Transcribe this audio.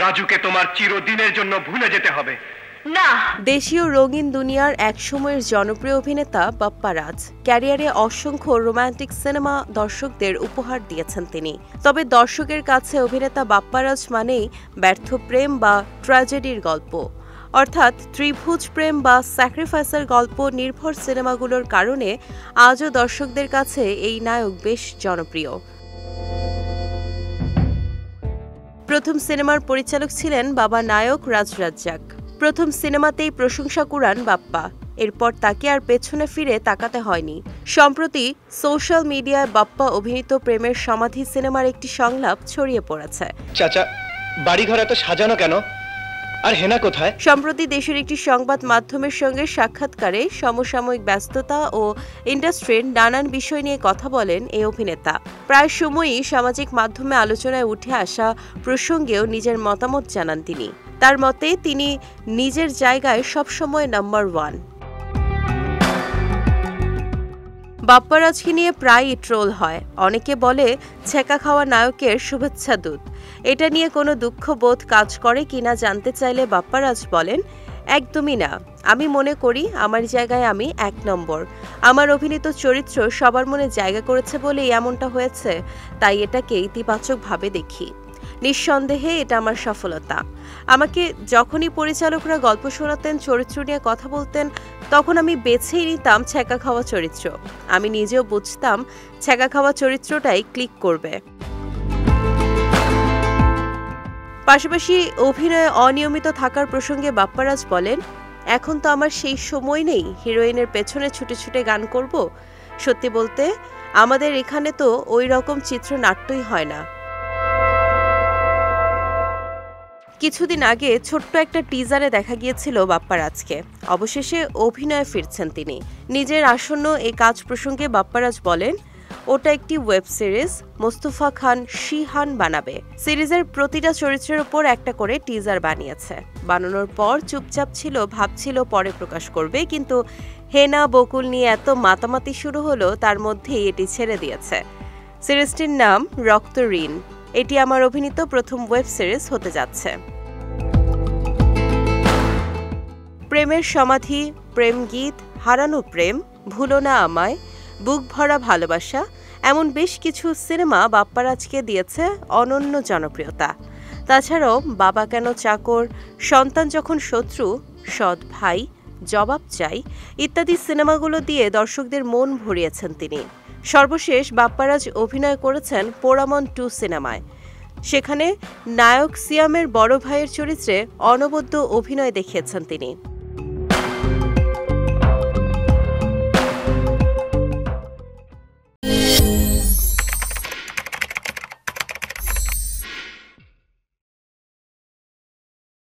রাজুকে তোমার চিরদিনের জন্য ভুলে যেতে হবে। না। দেশীয় রঙিন দুনিয়ার এক সময়ের জনপ্রিয় অভিনেতা বাপ্পা রাজ ক্যারিয়ারে অসংখ্য রোমান্টিক সিনেমা দর্শকদের উপহার দিয়েছেন তিনি। তবে দর্শকের কাছে অভিনেতা বাপ্পা রাজ মানেই ব্যর্থ প্রেম বা ট্র্যাজেডির গল্প, অর্থাৎ ত্রিভুজ প্রেম বা স্যাক্রিফাইসের গল্প নির্ভর সিনেমাগুলোর কারণে আজও দর্শকদের কাছে এই নায়ক বেশ জনপ্রিয়। প্রথম সিনেমার পরিচালক ছিলেন বাবা নায়ক রাজ রাজ্জাক। প্রথম সিনেমাতেই প্রশংসা কুড়ান বাপ্পা, এরপর তাকে আর পেছনে ফিরে তাকাতে হয়নি। সম্প্রতি সোশ্যাল মিডিয়ায় বাপ্পা অভিনীত প্রেমের সমাধি সিনেমার একটি সংলাপ ছড়িয়ে পড়েছে। চাচা, বাড়িঘর এত সাজানো কেন? আর হেনা কোথায়? সম্প্রতি দেশের একটি সংবাদ মাধ্যমের সঙ্গে সাক্ষাৎকারে সমসাময়িক ব্যস্ততা ও ইন্ডাস্ট্রির নানান বিষয় নিয়ে কথা বলেন এই অভিনেতা। প্রায় সময়ই সামাজিক মাধ্যমে আলোচনায় উঠে আসা প্রসঙ্গেও নিজের মতামত জানান তিনি। তার মতে তিনি নিজের জায়গায় সবসময় নাম্বার 1। বাপ্পা রাজকে নিয়ে প্রায়ই ট্রোল হয়। অনেকে বলে ছেঁকা খাওয়া নায়কের শুভেচ্ছা দূত। এটা নিয়ে কোনো দুঃখবোধ কাজ করে কিনা জানতে চাইলে বাপ্পা রাজ বলেন, একদমই না। আমি মনে করি আমার জায়গায় আমি 1 নম্বর। আমার অভিনীত চরিত্র সবার মনে জায়গা করেছে বলেই এমনটা হয়েছে, তাই এটাকে ইতিবাচকভাবে দেখি। নিঃসন্দেহে এটা আমার সফলতা। আমাকে যখনই পরিচালকরা গল্প শোনাতেন, চরিত্র নিয়ে কথা বলতেন, তখন আমি বেছেই নিতাম ছেঁকা খাওয়া চরিত্র। আমি নিজেও বুঝতাম ছেঁকা খাওয়া চরিত্রটাই ক্লিক করবে। পাশাপাশি অভিনয়ে অনিয়মিত থাকার প্রসঙ্গে বাপ্পা রাজ বলেন, এখন তো আমার সেই সময় নেই হিরোইনের পেছনে ছুটে ছুটে গান করব। সত্যি বলতে আমাদের এখানে তো ওই রকম চিত্রনাট্যই হয় না। কিছুদিন আগে ছোট্ট একটা টিজারে দেখা গিয়েছিল বাপ্পা রাজকে। অবশেষে অভিনয়ে ফিরছেন তিনি। নিজের আসন্ন এই কাজ প্রসঙ্গে বাপ্পা রাজ বলেন, ওটা একটি ওয়েব সিরিজ, মোস্তফা খান শিহান বানাবে। সিরিজের প্রতিটা চরিত্রের উপর একটা করে টিজার বানিয়েছে। বানানোর পর চুপচাপ ছিল, ভাবছিল পরে প্রকাশ করবে, কিন্তু হেনা বকুল নিয়ে এত মাতামাতি শুরু হলো, তার মধ্যেই এটি ছেড়ে দিয়েছে। সিরিজটির নাম রক্ত ঋণ। এটি আমার অভিনীত প্রথম ওয়েব সিরিজ হতে যাচ্ছে। প্রেমের সমাধি, প্রেম গীত, হারানো প্রেম, ভুলো না আমায়, বুক ভরা ভালোবাসা, এমন বেশ কিছু সিনেমা বাপ্পা রাজকে দিয়েছে অনন্য জনপ্রিয়তা। তাছাড়াও বাবা কেন চাকর, সন্তান যখন শত্রু, সৎ ভাই, জবাব চাই ইত্যাদি সিনেমাগুলো দিয়ে দর্শকদের মন ভরিয়েছেন তিনি। সর্বশেষ বাপ্পা রাজ অভিনয় করেছেন পোড়ামন 2 সিনেমায়। সেখানে নায়ক সিয়ামের বড় ভাইয়ের চরিত্রে অনবদ্য অভিনয় দেখিয়েছেন তিনি।